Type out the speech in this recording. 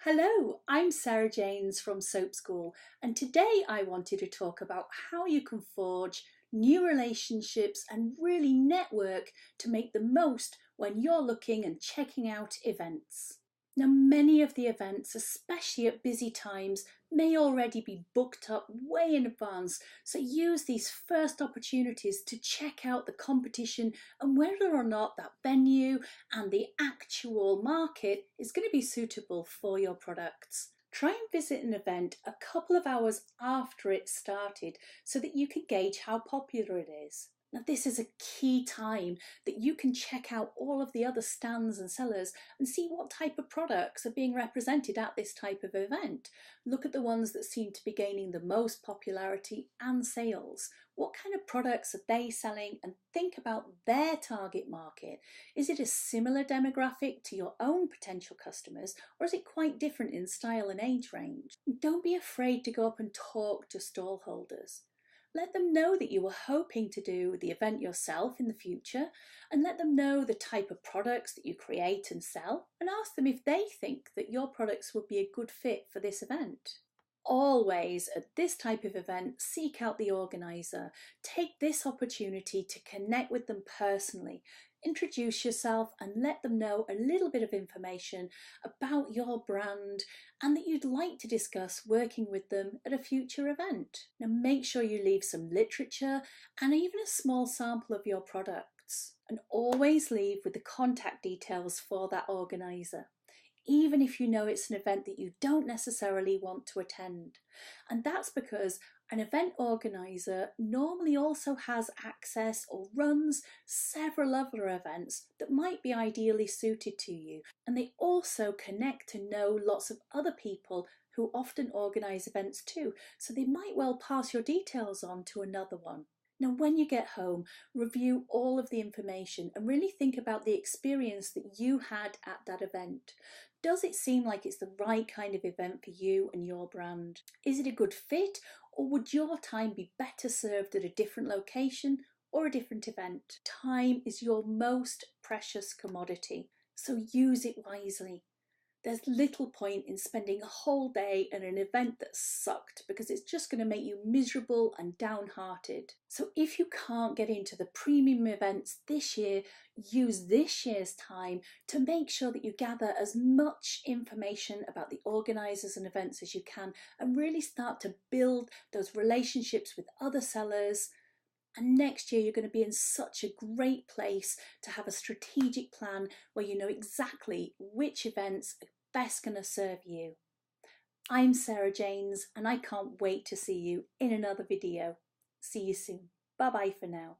Hello, I'm Sarah Janes from Soap School, and today I wanted to talk about how you can forge new relationships and really network to make the most when you're looking and checking out events. Now, many of the events, especially at busy times, may already be booked up way in advance, so use these first opportunities to check out the competition and whether or not that venue and the actual market is going to be suitable for your products. Try and visit an event a couple of hours after it started so that you can gauge how popular it is. Now, this is a key time that you can check out all of the other stands and sellers and see what type of products are being represented at this type of event. Look at the ones that seem to be gaining the most popularity and sales. What kind of products are they selling, and think about their target market. Is it a similar demographic to your own potential customers, or is it quite different in style and age range? Don't be afraid to go up and talk to stall holders. Let them know that you were hoping to do the event yourself in the future, and let them know the type of products that you create and sell, and ask them if they think that your products would be a good fit for this event. Always at this type of event, seek out the organiser. Take this opportunity to connect with them personally. Introduce yourself and let them know a little bit of information about your brand and that you'd like to discuss working with them at a future event. Now, make sure you leave some literature and even a small sample of your products, and always leave with the contact details for that organiser, even if you know it's an event that you don't necessarily want to attend. And that's because an event organiser normally also has access or runs several other events that might be ideally suited to you. And they also connect to know lots of other people who often organise events too, so they might well pass your details on to another one. Now, when you get home, review all of the information and really think about the experience that you had at that event. Does it seem like it's the right kind of event for you and your brand? Is it a good fit, or would your time be better served at a different location or a different event? Time is your most precious commodity, so use it wisely. There's little point in spending a whole day at an event that sucked, because it's just going to make you miserable and downhearted. So if you can't get into the premium events this year, use this year's time to make sure that you gather as much information about the organisers and events as you can, and really start to build those relationships with other sellers. And next year, you're going to be in such a great place to have a strategic plan where you know exactly which events are best going to serve you. I'm Sarah Janes, and I can't wait to see you in another video. See you soon. Bye bye for now.